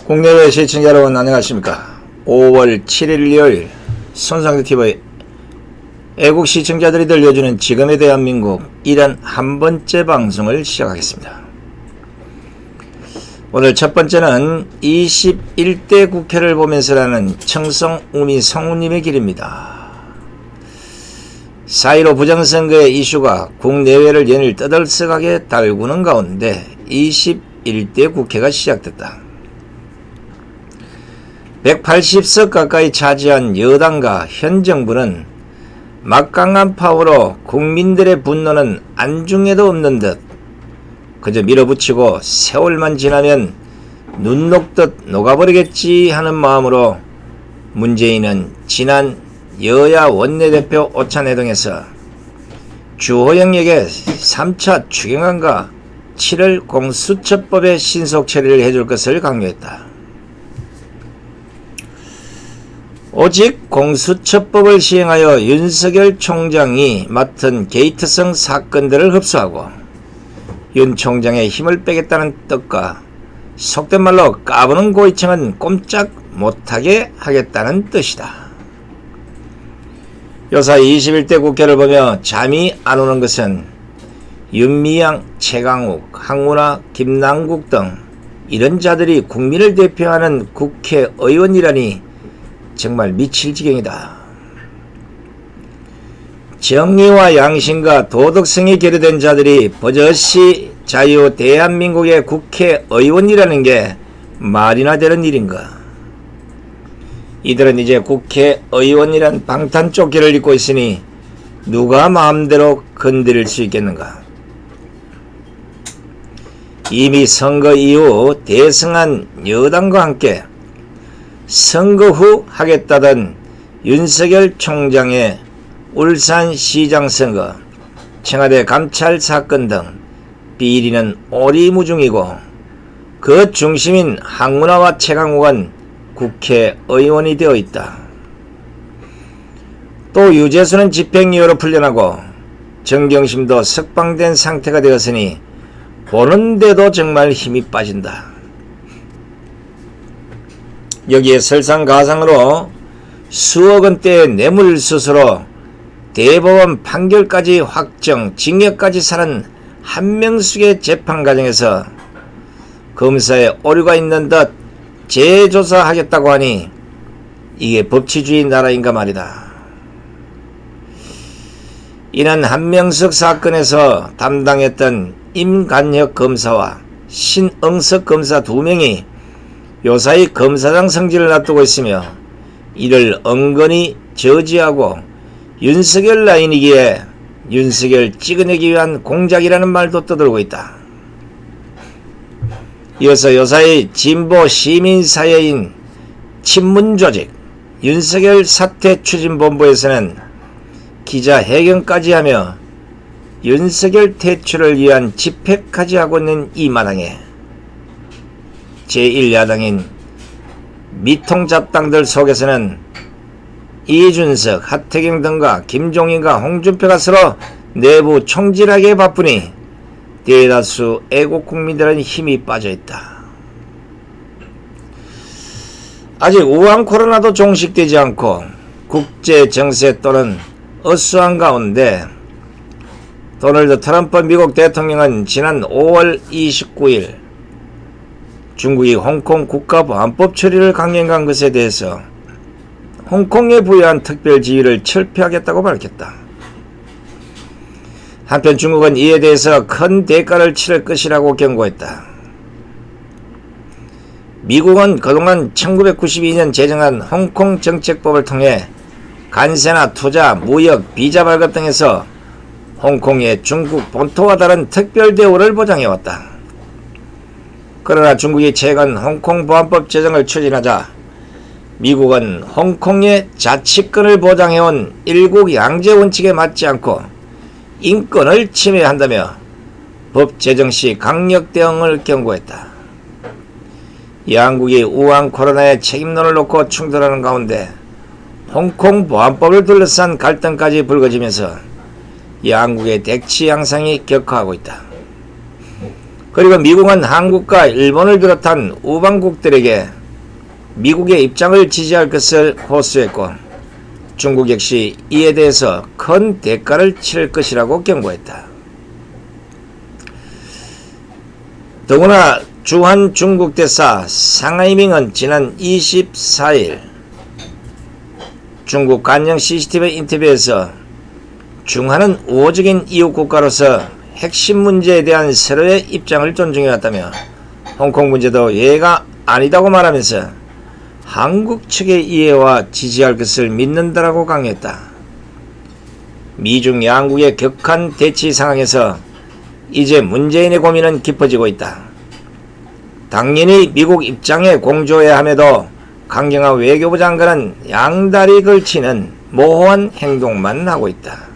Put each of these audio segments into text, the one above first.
국내외 시청자 여러분 안녕하십니까. 5월 7일 일요일 손상대TV 애국 시청자들이 들려주는 지금의 대한민국 1한 번째 방송을 시작하겠습니다. 오늘 첫 번째는 21대 국회를 보면서라는 청성 우미 성우님의 길입니다. 4.15 부정선거의 이슈가 국내외를 연일 떠들썩하게 달구는 가운데 21대 국회가 시작됐다. 180석 가까이 차지한 여당과 현 정부는 막강한 파워로 국민들의 분노는 안중에도 없는 듯 그저 밀어붙이고 세월만 지나면 눈 녹듯 녹아버리겠지 하는 마음으로 문재인은 지난 여야 원내대표 오찬회동에서 주호영에게 3차 추경안과 7월 공수처법의 신속 처리를 해줄 것을 강요했다. 오직 공수처법을 시행하여 윤석열 총장이 맡은 게이트성 사건들을 흡수하고 윤 총장의 힘을 빼겠다는 뜻과 속된 말로 까부는 고위층은 꼼짝 못하게 하겠다는 뜻이다. 요사이 21대 국회를 보며 잠이 안 오는 것은 윤미향, 최강욱, 황운하, 김남국 등 이런 자들이 국민을 대표하는 국회의원이라니 정말 미칠 지경이다. 정의와 양심과 도덕성이 결여된 자들이 버젓이 자유 대한민국의 국회의원이라는 게 말이나 되는 일인가. 이들은 이제 국회의원이란 방탄조끼를 입고 있으니 누가 마음대로 건드릴 수 있겠는가. 이미 선거 이후 대승한 여당과 함께 선거 후 하겠다던 윤석열 총장의 울산시장 선거, 청와대 감찰 사건 등 비리는 오리무중이고 그 중심인 황운하와 최강욱은 국회의원이 되어 있다. 또 유재수는 집행유예로 풀려나고 정경심도 석방된 상태가 되었으니 보는데도 정말 힘이 빠진다. 여기에 설상가상으로 수억 원대의 뇌물수수로 대법원 판결까지 확정, 징역까지 사는 한명숙의 재판 과정에서 검사에 오류가 있는 듯 재조사하겠다고 하니 이게 법치주의 나라인가 말이다. 이는 한명숙 사건에서 담당했던 임간혁 검사와 신응석 검사 2명이 요사이 검사장 성질을 놔두고 있으며 이를 은근히 저지하고 윤석열 라인이기에 윤석열 찍어내기 위한 공작이라는 말도 떠들고 있다. 이어서 요사이 진보 시민사회인 친문조직 윤석열 사퇴추진본부에서는 기자회견까지 하며 윤석열 퇴출을 위한 집회까지 하고 있는 이 마당에 제1야당인 미통잡당들 속에서는 이준석, 하태경 등과 김종인과 홍준표가 서로 내부 총질하기에 바쁘니 대다수 애국국민들은 힘이 빠져있다. 아직 우한 코로나도 종식되지 않고 국제정세 또는 어수한 가운데 도널드 트럼프 미국 대통령은 지난 5월 29일 중국이 홍콩 국가보안법 처리를 강행한 것에 대해서 홍콩에 부여한 특별 지위를 철폐하겠다고 밝혔다. 한편 중국은 이에 대해서 큰 대가를 치를 것이라고 경고했다. 미국은 그동안 1992년 제정한 홍콩 정책법을 통해 관세나 투자, 무역, 비자 발급 등에서 홍콩의 중국 본토와 다른 특별 대우를 보장해왔다. 그러나 중국이 최근 홍콩 보안법 제정을 추진하자 미국은 홍콩의 자치권을 보장해온 일국 양제 원칙에 맞지 않고 인권을 침해한다며 법 제정 시 강력 대응을 경고했다. 양국이 우한 코로나의 책임론을 놓고 충돌하는 가운데 홍콩 보안법을 둘러싼 갈등까지 불거지면서 양국의 대치 양상이 격화하고 있다. 그리고 미국은 한국과 일본을 비롯한 우방국들에게 미국의 입장을 지지할 것을 호소했고 중국 역시 이에 대해서 큰 대가를 치를 것이라고 경고했다. 더구나 주한 중국 대사 상하이밍은 지난 24일 중국 관영 CCTV 인터뷰에서 중한은 우호적인 이웃 국가로서 핵심 문제에 대한 서로의 입장을 존중해왔다며 홍콩 문제도 예외가 아니다고 말하면서 한국 측의 이해와 지지할 것을 믿는다라고 강조했다. 미중 양국의 격한 대치 상황에서 이제 문재인의 고민은 깊어지고 있다. 당연히 미국 입장에 공조해야 함에도 강경화 외교부 장관은 양다리 걸치는 모호한 행동만 하고 있다.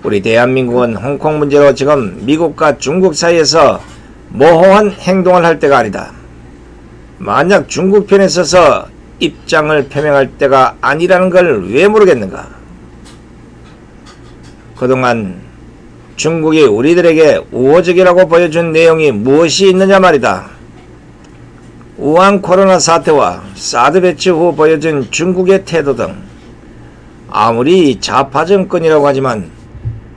우리 대한민국은 홍콩 문제로 지금 미국과 중국 사이에서 모호한 행동을 할 때가 아니다. 만약 중국 편에 서서 입장을 표명할 때가 아니라는 걸 왜 모르겠는가? 그동안 중국이 우리들에게 우호적이라고 보여준 내용이 무엇이 있느냐 말이다. 우한 코로나 사태와 사드 배치 후 보여준 중국의 태도 등 아무리 좌파 정권이라고 하지만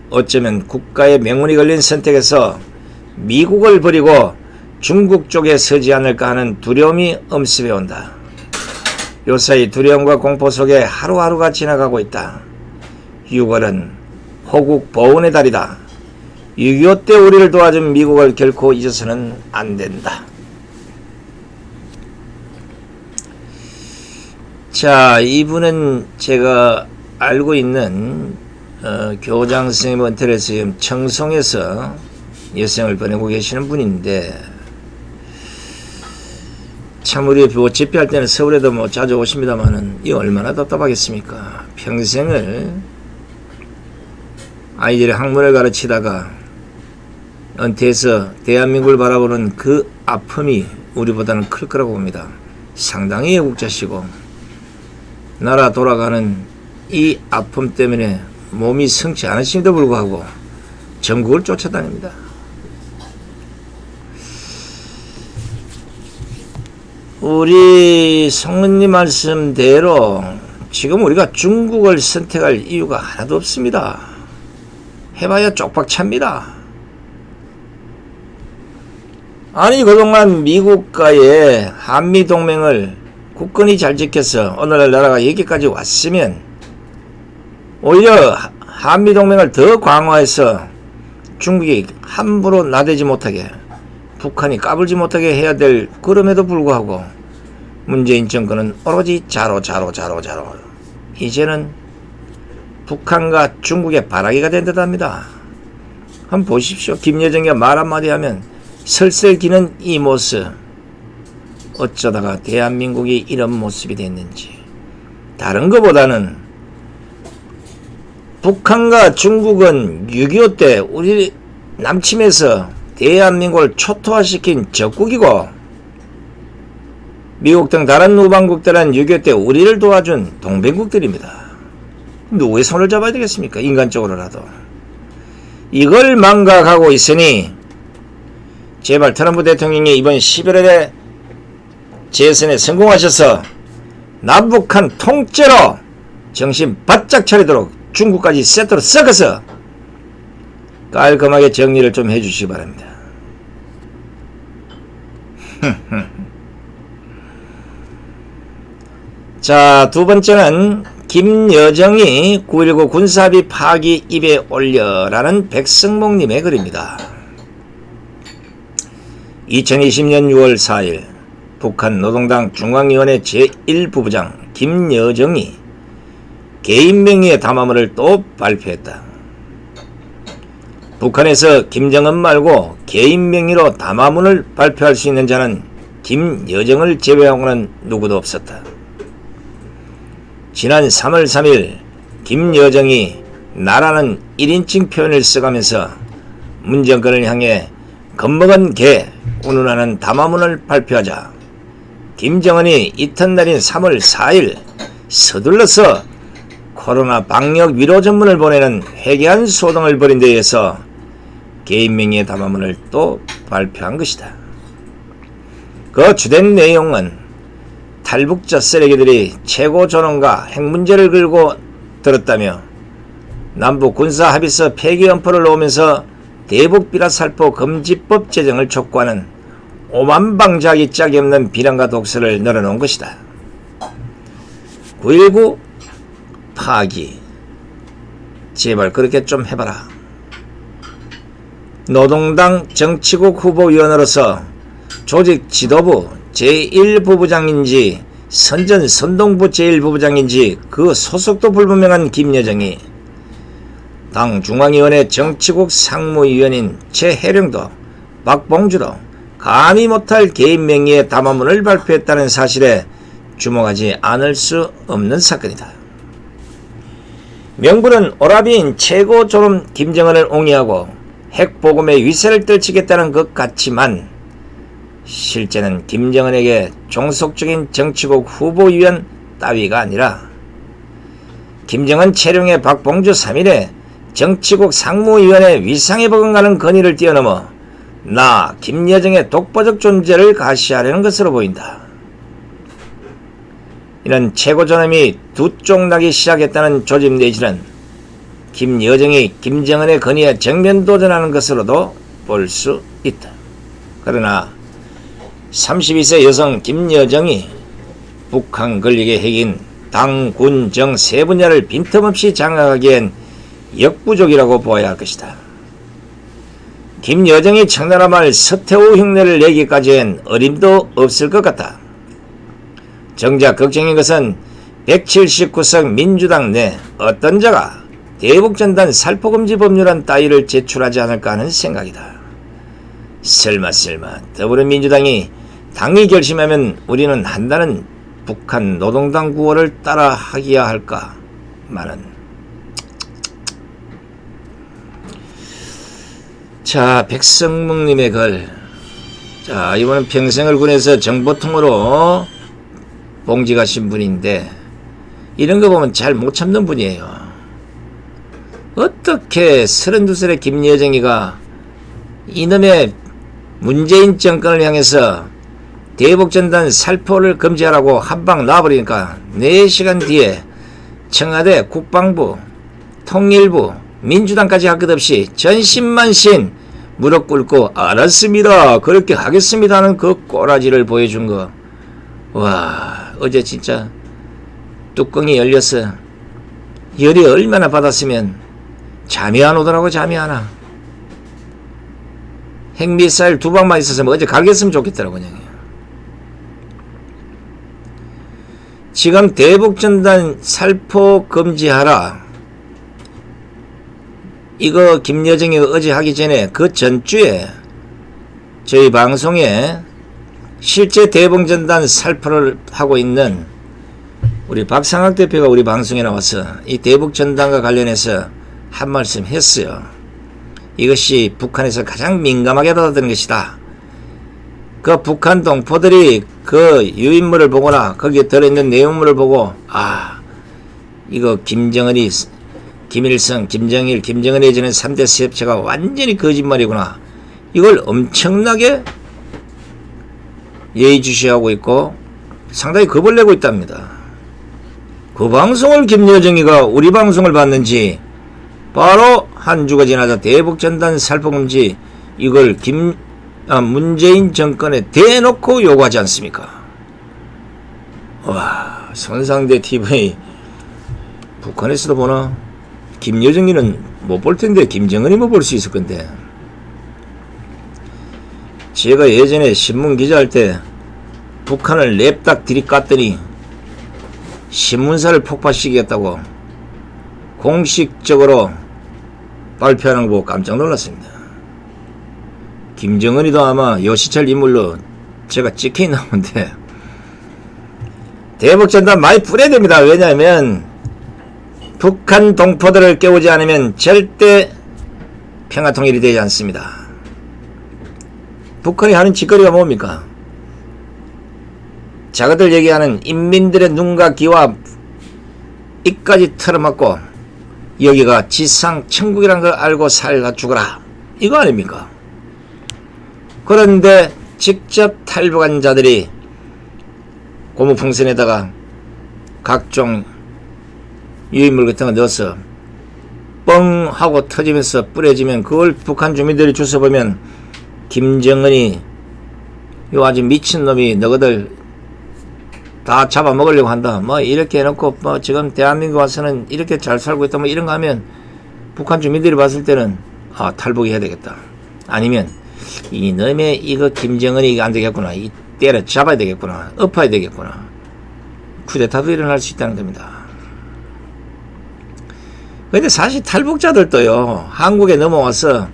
어쩌면 국가의 명운이 걸린 선택에서 미국을 버리고 중국 쪽에 서지 않을까 하는 두려움이 엄습해 온다. 요사이 두려움과 공포 속에 하루하루가 지나가고 있다. 6월은 호국 보훈의 달이다. 6.25 때 우리를 도와준 미국을 결코 잊어서는 안 된다. 자, 이분은 제가 알고 있는 교장 선생님 은퇴를 해서 지금 청송에서 여생을 보내고 계시는 분인데 참 우리 집회할 때는 서울에도 뭐 자주 오십니다만은 이 얼마나 답답하겠습니까? 평생을 아이들의 학문을 가르치다가 은퇴해서 대한민국을 바라보는 그 아픔이 우리보다는 클 거라고 봅니다. 상당히 애국자시고 나라 돌아가는 이 아픔 때문에 몸이 성치 않으심에도 불구하고 전국을 쫓아다닙니다. 우리 성은님 말씀대로 지금 우리가 중국을 선택할 이유가 하나도 없습니다. 해봐야 쪽박찹니다. 아니 그동안 미국과의 한미동맹을 굳건히 잘 지켜서 오늘날 나라가 여기까지 왔으면 오히려 한미동맹을 더 강화해서 중국이 함부로 나대지 못하게 북한이 까불지 못하게 해야 될 그럼에도 불구하고 문재인 정권은 오로지 자로 이제는 북한과 중국의 바라기가 된 듯합니다. 한번 보십시오. 김여정이 말 한마디 하면 설설 기는 이 모습 어쩌다가 대한민국이 이런 모습이 됐는지 다른 것보다는 북한과 중국은 6.25 때 우리 남침에서 대한민국을 초토화시킨 적국이고 미국 등 다른 우방국들은 6.25 때 우리를 도와준 동맹국들입니다. 누구의 손을 잡아야 되겠습니까? 인간적으로라도. 이걸 망각하고 있으니 제발 트럼프 대통령이 이번 11월에 재선에 성공하셔서 남북한 통째로 정신 바짝 차리도록 중국까지 세트로 섞어서 깔끔하게 정리를 좀 해주시기 바랍니다. 자, 두 번째는 김여정이 9.19 군사합의 파기 입에 올려라는 백성목님의 글입니다. 2020년 6월 4일 북한 노동당 중앙위원회 제1부부장 김여정이 개인 명의의 담화문을 또 발표했다. 북한에서 김정은 말고 개인 명의로 담화문을 발표할 수 있는 자는 김여정을 제외하고는 누구도 없었다. 지난 3월 3일 김여정이 나라는 1인칭 표현을 써가면서 문정권을 향해 겁먹은 개 운운하는 담화문을 발표하자 김정은이 이튿날인 3월 4일 서둘러서 코로나 방역 위로 전문을 보내는 회개한 소동을 벌인 데 의해서 개인 명의의 담화문을 또 발표한 것이다. 그 주된 내용은 탈북자 쓰레기들이 최고 존엄과 핵 문제를 걸고 들었다며 남북 군사 합의서 폐기 엄포를 놓으면서 대북 비라살포 금지법 제정을 촉구하는 오만방자기 짝이 없는 비난과 독서를 늘어놓은 것이다. 9.19 파기 제발 그렇게 좀 해봐라. 노동당 정치국 후보위원으로서 조직 지도부 제1부부장인지 선전선동부 제1부부장인지 그 소속도 불분명한 김여정이 당 중앙위원회 정치국 상무위원인 최혜령도 박봉주도 감히 못할 개인 명의의 담화문을 발표했다는 사실에 주목하지 않을 수 없는 사건이다. 명분은 오라비인 최고 존엄 김정은을 옹이하고 핵보금의 위세를 떨치겠다는 것 같지만 실제는 김정은에게 종속적인 정치국 후보위원 따위가 아니라 김정은 체령의 박봉주 3일에 정치국 상무위원회 위상에 버금가는 건의를 뛰어넘어 나 김여정의 독보적 존재를 가시하려는 것으로 보인다. 이는 최고존엄이 두 쪽 나기 시작했다는 조짐 내지는 김여정이 김정은의 건의에 정면 도전하는 것으로도 볼 수 있다. 그러나 32세 여성 김여정이 북한 권력의 핵인 당, 군, 정 세 분야를 빈틈없이 장악하기엔 역부족이라고 보아야 할 것이다. 김여정이 청나라 말 서태후 흉내를 내기까지엔 어림도 없을 것 같다. 정작 걱정인 것은 179석 민주당 내 어떤 자가 대북전단 살포금지 법률안 따위를 제출하지 않을까 하는 생각이다. 설마 더불어민주당이 당이 결심하면 우리는 한다는 북한 노동당 구호를 따라 하기야 할까 마는. 자, 백성묵님의 글. 자, 이번은 평생을 군에서 정보통으로 봉직하신 분인데 이런 거 보면 잘 못 참는 분이에요. 어떻게 32살의 김여정이가 이놈의 문재인 정권을 향해서 대북전단 살포를 금지하라고 한방 놔버리니까 4시간 뒤에 청와대, 국방부, 통일부, 민주당까지 할 것 없이 전신만신 무릎 꿇고 알았습니다, 그렇게 하겠습니다 하는 그 꼬라지를 보여준 거. 와, 어제 진짜 뚜껑이 열렸어. 열이 얼마나 받았으면 잠이 안 오더라고. 잠이 안 와. 핵미사일 2방만 있었으면 어제 가겠으면 좋겠더라고. 그냥. 지금 대북전단 살포 금지하라, 이거 김여정이 어제 하기 전에 그 전주에 저희 방송에 실제 대북전단 살포를 하고 있는 우리 박상학 대표가 우리 방송에 나와서 이 대북전단과 관련해서 한 말씀 했어요. 이것이 북한에서 가장 민감하게 받아들이는 것이다. 그 북한 동포들이 그 유인물을 보거나 거기에 들어있는 내용물을 보고 이거 김정은이, 김일성, 김정일, 김정은이 지는 3대 세협체가 완전히 거짓말이구나, 이걸 엄청나게 예의주시하고 있고 상당히 겁을 내고 있답니다. 그 방송을 김여정이가 우리 방송을 봤는지 바로 한 주가 지나자 대북전단 살포금지 이걸 문재인 정권에 대놓고 요구하지 않습니까? 와, 선상대 TV 북한에서도 보나? 김여정이는 못 볼 텐데 김정은이 뭐 볼 수 있을 건데. 제가 예전에 신문 기자할 때 북한을 냅딱 들이깠더니 신문사를 폭파시키겠다고 공식적으로 발표하는 거 보고 깜짝 놀랐습니다. 김정은이도 아마 여시철 인물로 제가 찍혀 나오는데 대북전단 많이 뿌려야 됩니다. 왜냐하면 북한 동포들을 깨우지 않으면 절대 평화통일이 되지 않습니다. 북한이 하는 짓거리가 뭡니까? 자기들 얘기하는 인민들의 눈과 귀와 입까지 털어맞고 여기가 지상 천국이라는 걸 알고 살다 죽어라, 이거 아닙니까? 그런데 직접 탈북한 자들이 고무풍선에다가 각종 유인물 같은 거 넣어서 뻥 하고 터지면서 뿌려지면 그걸 북한 주민들이 주워 보면 김정은이 요 아주 미친놈이 너희들 다 잡아먹으려고 한다 뭐 이렇게 해놓고 뭐 지금 대한민국 와서는 이렇게 잘 살고 있다 뭐 이런 거 하면 북한 주민들이 봤을 때는 아 탈북해야 되겠다 아니면 이놈의 이거 김정은이 안 되겠구나 이 때려 잡아야 되겠구나 엎어야 되겠구나 쿠데타도 일어날 수 있다는 겁니다. 근데 사실 탈북자들도요 한국에 넘어와서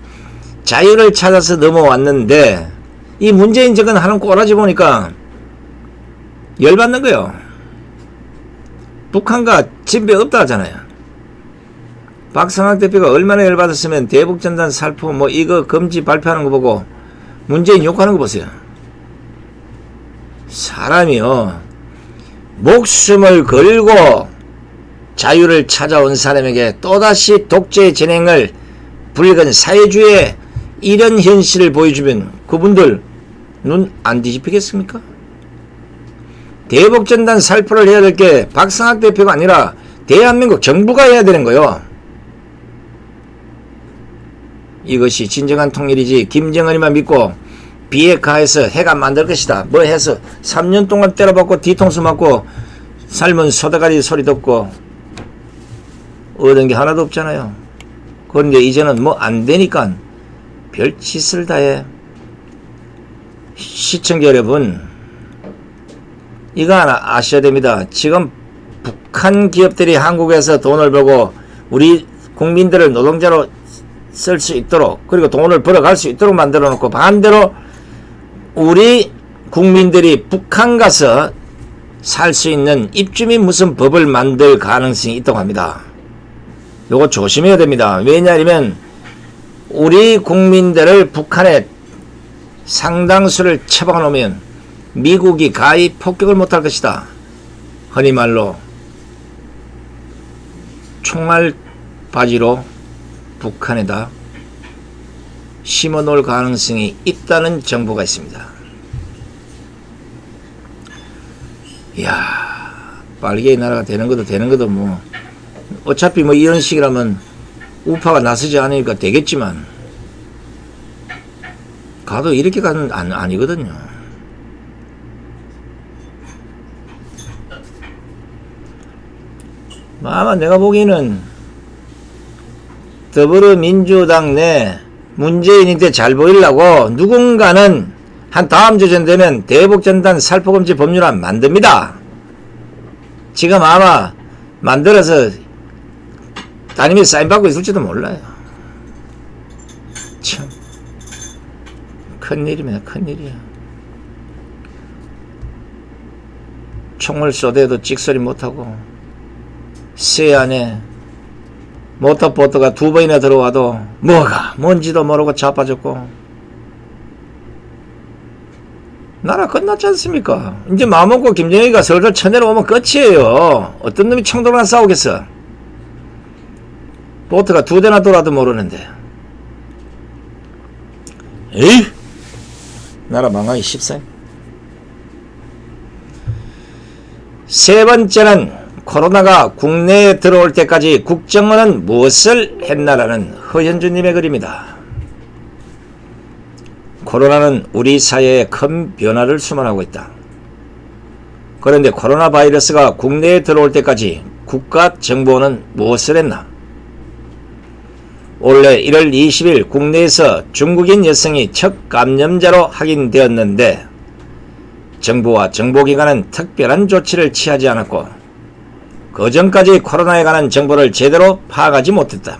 자유를 찾아서 넘어왔는데 이 문재인 정권 하는 꼬라지 보니까 열받는 거요. 북한과 진배 없다 하잖아요. 박상학 대표가 얼마나 열받았으면 대북전단 살포 뭐 이거 금지 발표하는 거 보고 문재인 욕하는 거 보세요. 사람이요 목숨을 걸고 자유를 찾아온 사람에게 또다시 독재 진행을 붉은 사회주의의 이런 현실을 보여주면 그분들 눈 안 뒤집히겠습니까? 대북전단 살포를 해야 될 게 박상학 대표가 아니라 대한민국 정부가 해야 되는 거요. 이것이 진정한 통일이지 김정은이만 믿고 비핵화해서 해가 만들 것이다 뭐 해서 3년 동안 때려박고 뒤통수 맞고 삶은 소다가리 소리 듣고 얻은 게 하나도 없잖아요. 그런데 이제는 뭐 안 되니까 별 짓을 다 해. 시청자 여러분 이거 하나 아셔야 됩니다. 지금 북한 기업들이 한국에서 돈을 벌고 우리 국민들을 노동자로 쓸 수 있도록 그리고 돈을 벌어갈 수 있도록 만들어 놓고 반대로 우리 국민들이 북한 가서 살 수 있는 입주민 무슨 법을 만들 가능성이 있다고 합니다. 요거 조심해야 됩니다. 왜냐하면 우리 국민들을 북한에 상당수를 처박아 놓으면 미국이 가히 폭격을 못할 것이다. 흔히 말로 총알 바지로 북한에다 심어 놓을 가능성이 있다는 정보가 있습니다. 이야, 빨개의 나라가 되는 것도 뭐 어차피 뭐 이런 식이라면 우파가 나서지 않으니까 되겠지만 가도 이렇게 가는 아니거든요. 아마 내가 보기에는 더불어민주당 내 문재인한테 잘 보이려고 누군가는 한 다음 주전 되면 대북전단 살포금지 법률안 만듭니다. 지금 아마 만들어서 담임이 사인받고 있을지도 몰라요. 참 큰일입니다. 큰일이야. 총을 쏘대도 찍소리 못하고 새 안에 모터보트가 2번이나 들어와도 뭐가 뭔지도 모르고 자빠졌고 나라 끝났지 않습니까? 이제 마음먹고 김정일이가 슬슬 쳐내려오면 끝이에요. 어떤 놈이 청도나 싸우겠어. 보트가 2대나 돌아도 모르는데 에이 나라 망하기 쉽세. 세 번째는 코로나가 국내에 들어올 때까지 국정원은 무엇을 했나라는 허현주님의 글입니다. 코로나는 우리 사회에 큰 변화를 수반하고 있다. 그런데 코로나 바이러스가 국내에 들어올 때까지 국가정보원은 무엇을 했나? 올해 1월 20일 국내에서 중국인 여성이 첫 감염자로 확인되었는데 정부와 정보기관은 특별한 조치를 취하지 않았고 그 전까지 코로나에 관한 정보를 제대로 파악하지 못했다.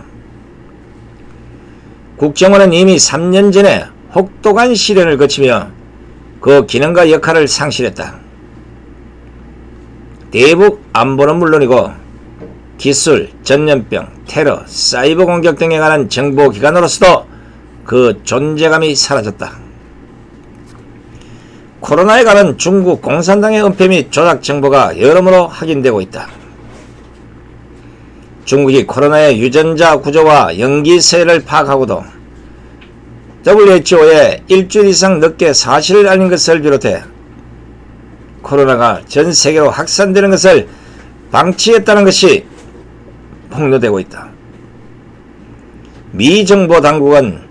국정원은 이미 3년 전에 혹독한 시련을 거치며 그 기능과 역할을 상실했다. 대북 안보는 물론이고 기술, 전염병, 테러, 사이버 공격 등에 관한 정보기관으로서도 그 존재감이 사라졌다. 코로나에 관한 중국 공산당의 은폐 및 조작 정보가 여러모로 확인되고 있다. 중국이 코로나의 유전자 구조와 연기 세를 파악하고도 WHO에 일주일 이상 늦게 사실을 알린 것을 비롯해 코로나가 전 세계로 확산되는 것을 방치했다는 것이 폭로되고 있다. 미 정보 당국은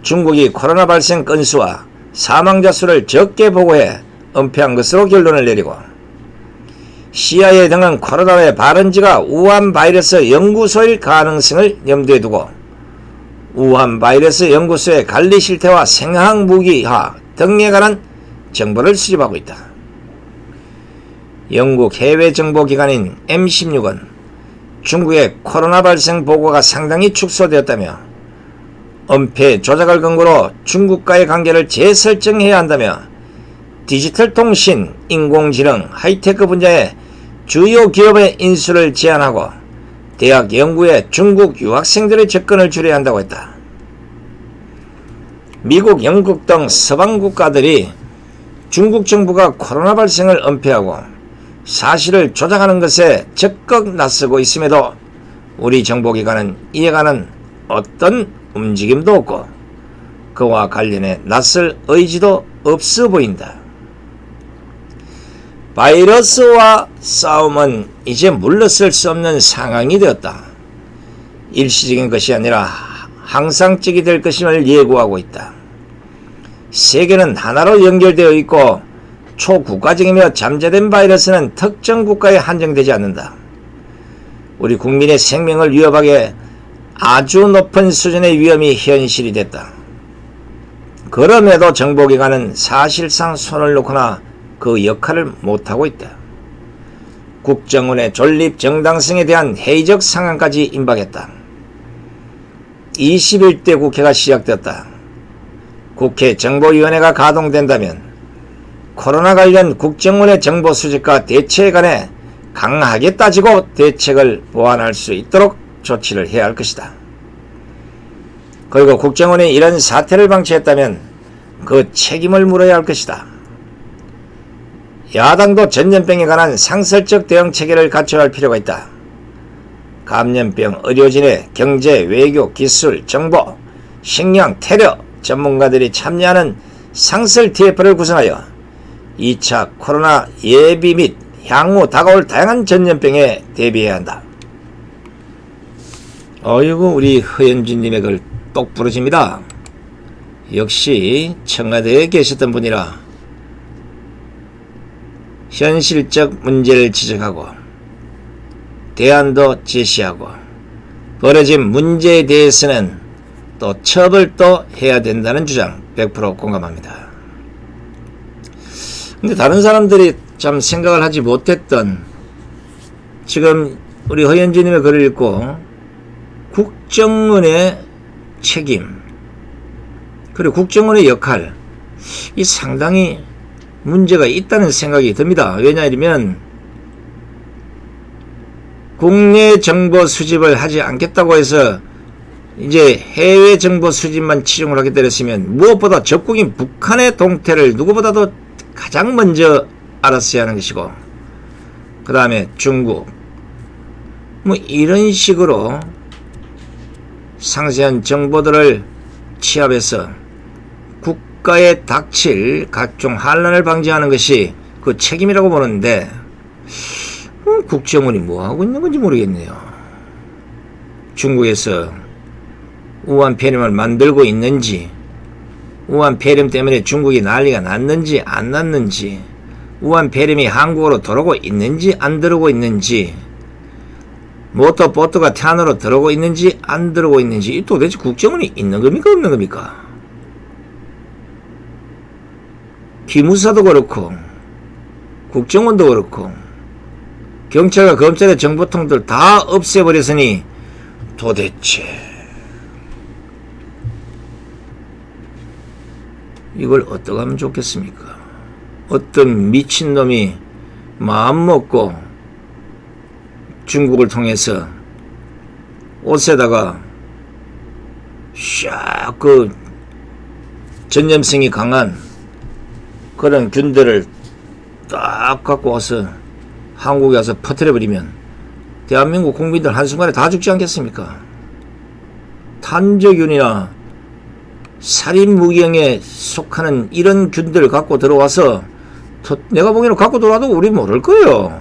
중국이 코로나 발생 건수와 사망자 수를 적게 보고해 은폐한 것으로 결론을 내리고, CIA 등은 코로나의 발원지가 우한 바이러스 연구소일 가능성을 염두에 두고 우한 바이러스 연구소의 관리 실태와 생화학 무기화 등에 관한 정보를 수집하고 있다. 영국 해외정보기관인 M16은 중국의 코로나 발생 보고가 상당히 축소되었다며 은폐 조작을 근거로 중국과의 관계를 재설정해야 한다며 디지털 통신, 인공지능, 하이테크 분야의 주요 기업의 인수를 제한하고 대학 연구에 중국 유학생들의 접근을 줄여야 한다고 했다. 미국, 영국 등 서방 국가들이 중국 정부가 코로나 발생을 은폐하고 사실을 조작하는 것에 적극 나서고 있음에도 우리 정보기관은 이에 관한 어떤 움직임도 없고 그와 관련해 나설 의지도 없어 보인다. 바이러스와 싸움은 이제 물러설 수 없는 상황이 되었다. 일시적인 것이 아니라 항상적이 될 것임을 예고하고 있다. 세계는 하나로 연결되어 있고 초국가적이며 잠재된 바이러스는 특정 국가에 한정되지 않는다. 우리 국민의 생명을 위협하게 아주 높은 수준의 위험이 현실이 됐다. 그럼에도 정보기관은 사실상 손을 놓거나 그 역할을 못하고 있다. 국정원의 존립 정당성에 대한 회의적 상황까지 임박했다. 21대 국회가 시작되었다. 국회 정보위원회가 가동된다면 코로나 관련 국정원의 정보 수집과 대처에 관해 강하게 따지고 대책을 보완할 수 있도록 조치를 해야 할 것이다. 그리고 국정원이 이런 사태를 방치했다면 그 책임을 물어야 할 것이다. 야당도 전염병에 관한 상설적 대응 체계를 갖춰야 할 필요가 있다. 감염병 의료진의 경제, 외교, 기술, 정보, 식량, 테러 전문가들이 참여하는 상설 TF를 구성하여 2차 코로나 예비 및 향후 다가올 다양한 전염병에 대비해야 한다. 어이구, 우리 허연진님의 글 똑 부러집니다. 역시 청와대에 계셨던 분이라 현실적 문제를 지적하고 대안도 제시하고 벌어진 문제에 대해서는 또 처벌도 해야 된다는 주장 100% 공감합니다. 근데 다른 사람들이 참 생각을 하지 못했던, 지금 우리 허연진님의 글을 읽고 국정원의 책임 그리고 국정원의 역할, 이 상당히 문제가 있다는 생각이 듭니다. 왜냐하면 국내 정보 수집을 하지 않겠다고 해서 이제 해외 정보 수집만 치중을 하게 되었으면 무엇보다 적국인 북한의 동태를 누구보다도 가장 먼저 알았어야 하는 것이고, 그 다음에 중국, 뭐 이런 식으로 상세한 정보들을 취합해서 국가에 닥칠 각종 환란을 방지하는 것이 그 책임이라고 보는데, 국정원이 뭐하고 있는 건지 모르겠네요. 중국에서 우한 폐렴을 만들고 있는지, 우한 폐렴 때문에 중국이 난리가 났는지 안 났는지, 우한 폐렴이 한국으로 들어오고 있는지 안 들어오고 있는지, 모터보트가 태안으로 들어오고 있는지 안 들어오고 있는지, 도대체 국정원이 있는 겁니까 없는 겁니까? 기무사도 그렇고 국정원도 그렇고 경찰과 검찰의 정보통들 다 없애버렸으니 도대체 이걸 어떻게 하면 좋겠습니까? 어떤 미친놈이 마음먹고 중국을 통해서 옷에다가 샥 그 전염성이 강한 그런 균들을 딱 갖고 와서 한국에 와서 퍼뜨려버리면 대한민국 국민들 한순간에 다 죽지 않겠습니까? 탄저균이나 살인무기형에 속하는 이런 균들을 갖고 들어와서 내가 보기에는 갖고 돌아도 우리 모를 거예요.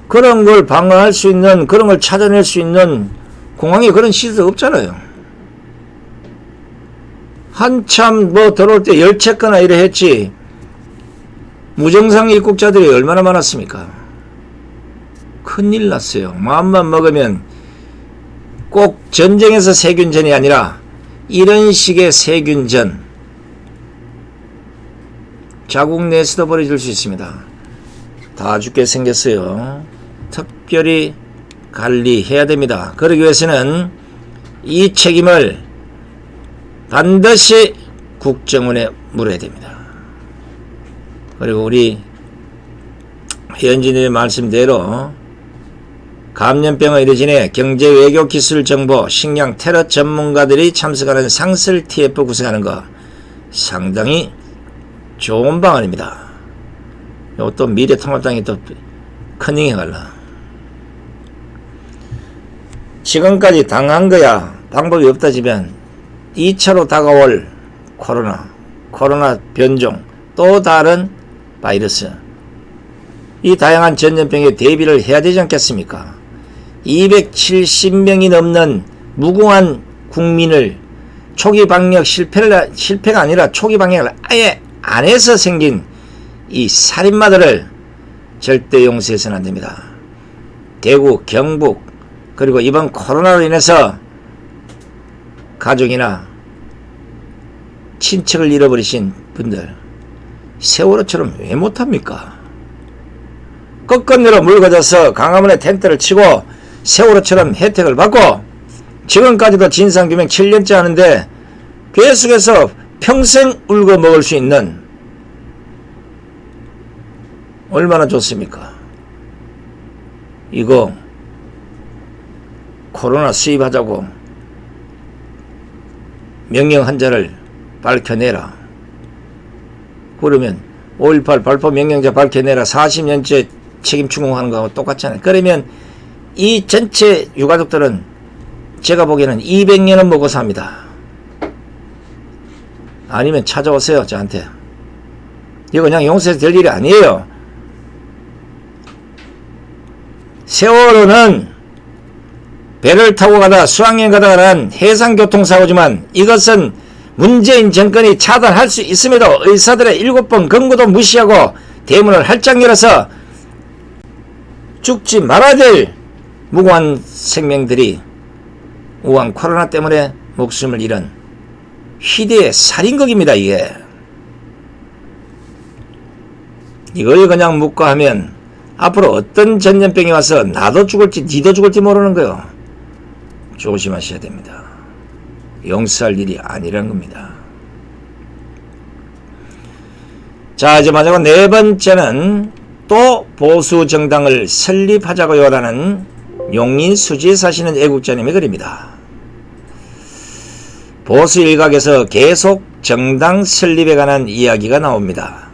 그런 걸 방어할 수 있는, 그런 걸 찾아낼 수 있는 공항에 그런 시설 없잖아요. 한참 뭐 들어올 때 열채거나 이래 했지, 무정상 입국자들이 얼마나 많았습니까? 큰일 났어요. 마음만 먹으면 꼭 전쟁에서 세균전이 아니라 이런 식의 세균전, 자국 내에서도 벌어질 수 있습니다. 다 죽게 생겼어요. 특별히 관리해야 됩니다. 그러기 위해서는 이 책임을 반드시 국정원에 물어야 됩니다. 그리고 우리 회원진의 말씀대로 감염병의 이르진에 경제, 외교, 기술, 정보, 식량, 테러 전문가들이 참석하는 상설 TF 구성하는 거 상당히 좋은 방안입니다. 또 미래통합당이 또 커닝해 갈라. 지금까지 당한 거야 방법이 없다지만 2차로 다가올 코로나 변종, 또 다른 바이러스, 이 다양한 전염병에 대비를 해야 되지 않겠습니까? 270명이 넘는 무궁한 국민을 초기 방역 실패가 아니라 초기 방역을 아예 안 해서 생긴 이 살인마들을 절대 용서해서는 안 됩니다. 대구, 경북, 그리고 이번 코로나로 인해서 가족이나 친척을 잃어버리신 분들, 세월호처럼 왜 못합니까? 끝끝내로 물거져서 강화문에 텐트를 치고 세월호처럼 혜택을 받고 지금까지도 진상규명 7년째 하는데 계속해서 평생 울고 먹을 수 있는, 얼마나 좋습니까? 이거 코로나 수입하자고 명령 한자를 밝혀내라. 그러면 5.18 발포 명령자 밝혀내라 40년째 책임 추궁하는 거하고 똑같잖아요. 그러면 이 전체 유가족들은 제가 보기에는 200년은 먹고 삽니다. 아니면 찾아오세요, 저한테. 이거 그냥 용서해서 될 일이 아니에요. 세월호는 배를 타고 가다 수학여행 가다가 난 해상교통사고지만 이것은 문재인 정권이 차단할 수 있음에도 의사들의 7번 권고도 무시하고 대문을 활짝 열어서 죽지 말아야 될 무고한 생명들이 우한 코로나 때문에 목숨을 잃은 희대의 살인극입니다. 이걸 그냥 묵과하면 앞으로 어떤 전염병이 와서 나도 죽을지 니도 죽을지 모르는 거요. 조심하셔야 됩니다. 용서할 일이 아니라는 겁니다. 자, 이제 마지막 네 번째는 또 보수 정당을 설립하자고요라는 용인 수지에 사시는 애국자님의 글입니다. 보수 일각에서 계속 정당 설립에 관한 이야기가 나옵니다.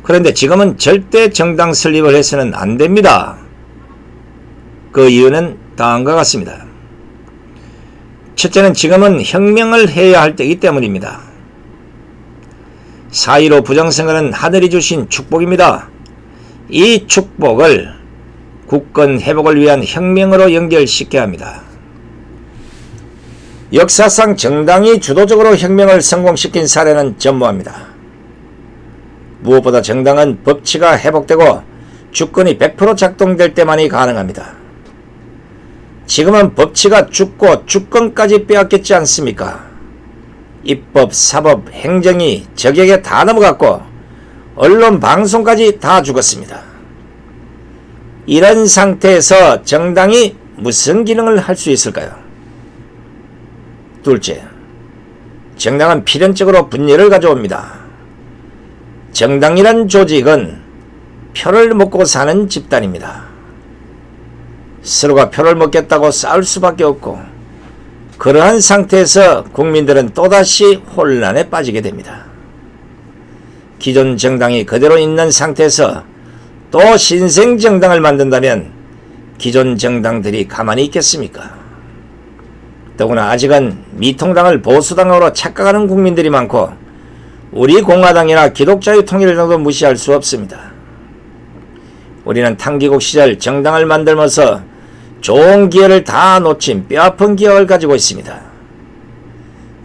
그런데 지금은 절대 정당 설립을 해서는 안 됩니다. 그 이유는 다음과 같습니다. 첫째는 지금은 혁명을 해야 할 때이기 때문입니다. 4.15 부정선거는 하늘이 주신 축복입니다. 이 축복을 국권 회복을 위한 혁명으로 연결시켜야 합니다. 역사상 정당이 주도적으로 혁명을 성공시킨 사례는 전무합니다. 무엇보다 정당은 법치가 회복되고 주권이 100% 작동될 때만이 가능합니다. 지금은 법치가 죽고 주권까지 빼앗겼지 않습니까? 입법, 사법, 행정이 적에게 다 넘어갔고 언론, 방송까지 다 죽었습니다. 이런 상태에서 정당이 무슨 기능을 할 수 있을까요? 둘째, 정당은 필연적으로 분열을 가져옵니다. 정당이란 조직은 표를 먹고 사는 집단입니다. 서로가 표를 먹겠다고 싸울 수밖에 없고 그러한 상태에서 국민들은 또다시 혼란에 빠지게 됩니다. 기존 정당이 그대로 있는 상태에서 또 신생 정당을 만든다면 기존 정당들이 가만히 있겠습니까? 더구나 아직은 미통당을 보수당으로 착각하는 국민들이 많고 우리 공화당이나 기독자의 통일을 무시할 수 없습니다. 우리는 탕기국 시절 정당을 만들면서 좋은 기회를 다 놓친 뼈아픈 기억을 가지고 있습니다.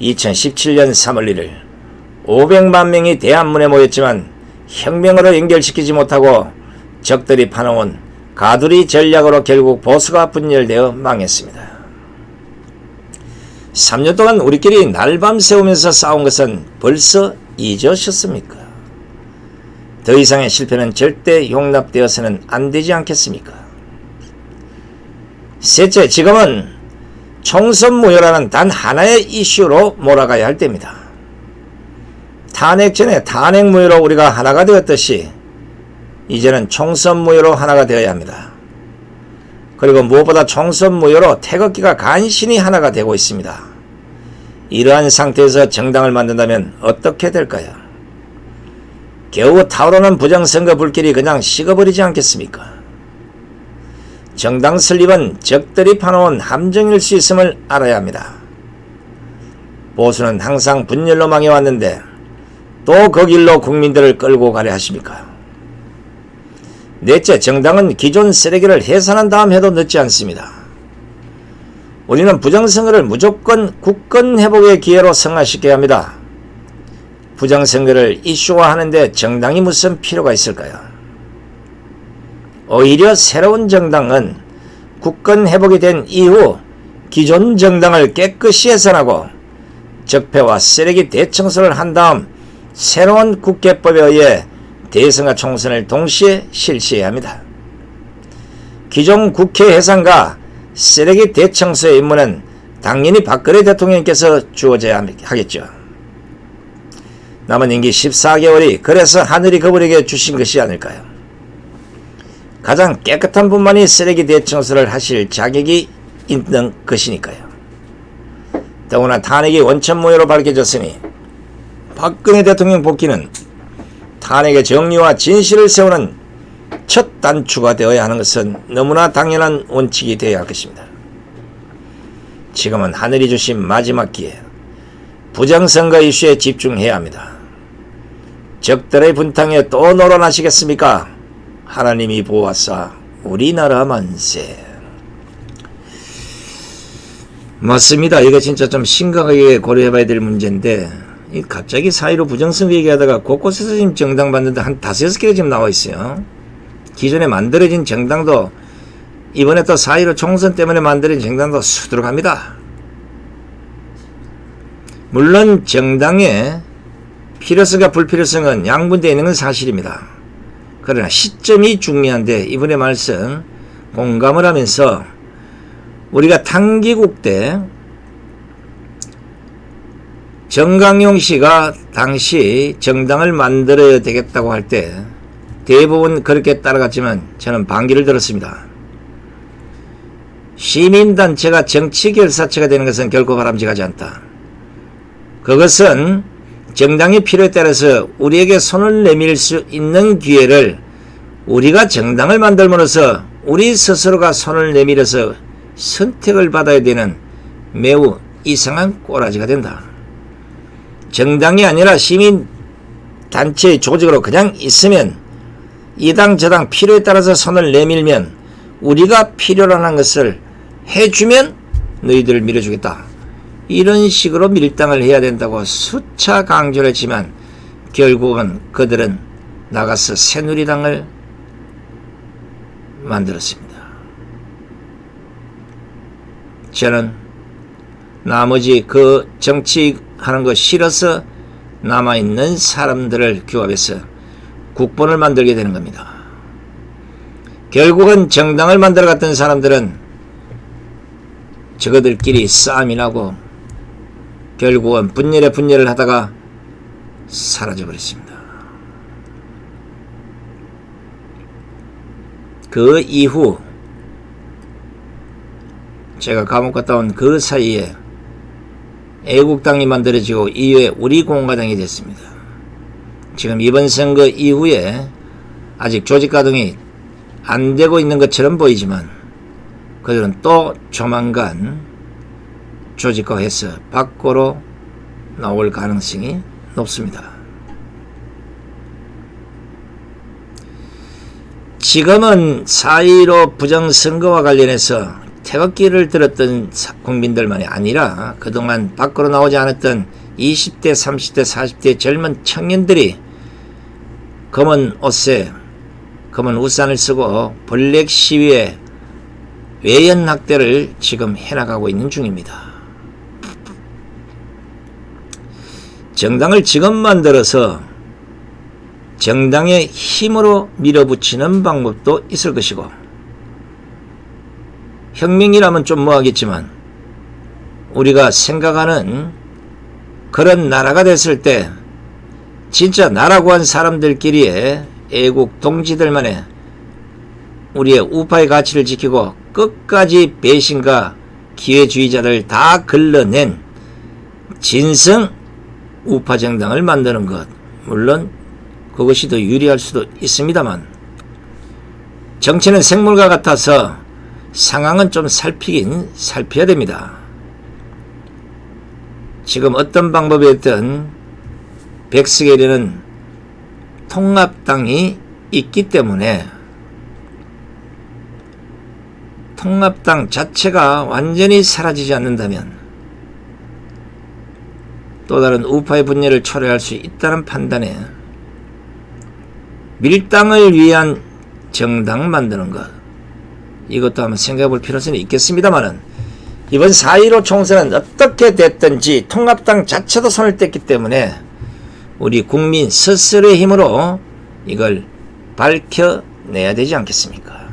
2017년 3월 1일 500만 명이 대한문에 모였지만 혁명으로 연결시키지 못하고 적들이 파놓은 가두리 전략으로 결국 보수가 분열되어 망했습니다. 3년 동안 우리끼리 날밤 새우면서 싸운 것은 벌써 잊으셨습니까? 더 이상의 실패는 절대 용납되어서는 안 되지 않겠습니까? 셋째, 지금은 총선 무효라는 단 하나의 이슈로 몰아가야 할 때입니다. 탄핵 전에 탄핵 무효로 우리가 하나가 되었듯이 이제는 총선 무효로 하나가 되어야 합니다. 그리고 무엇보다 총선 무효로 태극기가 간신히 하나가 되고 있습니다. 이러한 상태에서 정당을 만든다면 어떻게 될까요? 겨우 타오르는 부정선거 불길이 그냥 식어버리지 않겠습니까? 정당 설립은 적들이 파놓은 함정일 수 있음을 알아야 합니다. 보수는 항상 분열로 망해왔는데 또 그 길로 국민들을 끌고 가려 하십니까? 넷째, 정당은 기존 쓰레기를 해산한 다음 해도 늦지 않습니다. 우리는 부정선거를 무조건 국권회복의 기회로 승화시켜야 합니다. 부정선거를 이슈화하는데 정당이 무슨 필요가 있을까요? 오히려 새로운 정당은 국권회복이 된 이후 기존 정당을 깨끗이 해산하고 적폐와 쓰레기 대청소를 한 다음 새로운 국회법에 의해 대선과 총선을 동시에 실시해야 합니다. 기존 국회 해산과 쓰레기 대청소의 임무는 당연히 박근혜 대통령께서 주어져야 하겠죠. 남은 임기 14개월이 그래서 하늘이 그분에게 주신 것이 아닐까요? 가장 깨끗한 분만이 쓰레기 대청소를 하실 자격이 있는 것이니까요. 더구나 탄핵이 원천무효로 밝혀졌으니 박근혜 대통령 복귀는 탄핵의 정리와 진실을 세우는 첫 단추가 되어야 하는 것은 너무나 당연한 원칙이 되어야 할 것입니다. 지금은 하늘이 주신 마지막 기회, 부정선거 이슈에 집중해야 합니다. 적들의 분탕에 또 놀아나시겠습니까? 하나님이 보았사 우리나라 만세. 맞습니다. 이거 진짜 좀 심각하게 고려해봐야 될 문제인데 갑자기 사이로 부정선거 얘기하다가 곳곳에서 지금 정당 만드는데 한 5-6개가 지금 나와 있어요. 기존에 만들어진 정당도 이번에 또 사이로 총선 때문에 만들어진 정당도 수두룩합니다. 물론 정당의 필요성과 불필요성은 양분되어 있는 건 사실입니다. 그러나 시점이 중요한데 이번에 말씀 공감을 하면서 우리가 탕기국 때 정강용 씨가 당시 정당을 만들어야 되겠다고 할 때 대부분 그렇게 따라갔지만 저는 반기를 들었습니다. 시민단체가 정치결사체가 되는 것은 결코 바람직하지 않다. 그것은 정당의 필요에 따라서 우리에게 손을 내밀 수 있는 기회를 우리가 정당을 만들므로써 우리 스스로가 손을 내밀어서 선택을 받아야 되는 매우 이상한 꼬라지가 된다. 정당이 아니라 시민단체의 조직으로 그냥 있으면 이 당 저 당 필요에 따라서 손을 내밀면 우리가 필요로 하는 것을 해주면 너희들을 밀어주겠다. 이런 식으로 밀당을 해야 된다고 수차 강조를 했지만 결국은 그들은 나가서 새누리당을 만들었습니다. 저는 나머지 그 정치하는 거 싫어서 남아있는 사람들을 규합해서 국본을 만들게 되는 겁니다. 결국은 정당을 만들어갔던 사람들은 저거들끼리 싸움이 나고 결국은 분열을 하다가 사라져버렸습니다. 그 이후 제가 감옥 갔다 온 그 사이에 애국당이 만들어지고 이후에 우리 공화당이 됐습니다. 지금 이번 선거 이후에 아직 조직가동이 안 되고 있는 것처럼 보이지만 그들은 또 조만간 조직화해서 밖으로 나올 가능성이 높습니다. 지금은 4.15 부정선거와 관련해서 태극기를 들었던 국민들만이 아니라 그동안 밖으로 나오지 않았던 20대, 30대, 40대 젊은 청년들이 검은 옷에 검은 우산을 쓰고 블랙 시위에 외연 학대를 지금 해나가고 있는 중입니다. 정당을 지금 만들어서 정당의 힘으로 밀어붙이는 방법도 있을 것이고, 혁명이라면 좀 뭐하겠지만 우리가 생각하는 그런 나라가 됐을 때 진짜 나라고 한 사람들끼리의 애국 동지들만의 우리의 우파의 가치를 지키고 끝까지 배신과 기회주의자를 다 걸러낸 진성 우파 정당을 만드는 것, 물론 그것이 더 유리할 수도 있습니다만, 정치는 생물과 같아서 상황은 좀 살펴야 됩니다. 지금 어떤 방법이었든 백석에는 통합당이 있기 때문에 통합당 자체가 완전히 사라지지 않는다면 또 다른 우파의 분열을 초래할 수 있다는 판단에 밀당을 위한 정당 만드는 것, 이것도 한번 생각해 볼 필요성이 있겠습니다만은, 이번 4.15 총선은 어떻게 됐든지 통합당 자체도 손을 뗐기 때문에 우리 국민 스스로의 힘으로 이걸 밝혀내야 되지 않겠습니까?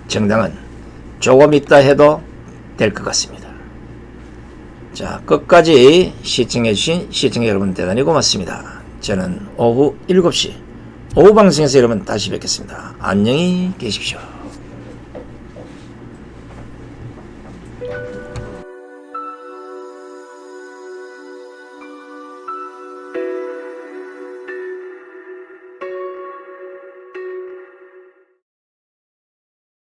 정당은 조금 있다 해도 될 것 같습니다. 자, 끝까지 시청해주신 시청자 여러분 대단히 고맙습니다. 저는 오후 7시 오후 방송에서 여러분 다시 뵙겠습니다. 안녕히 계십시오.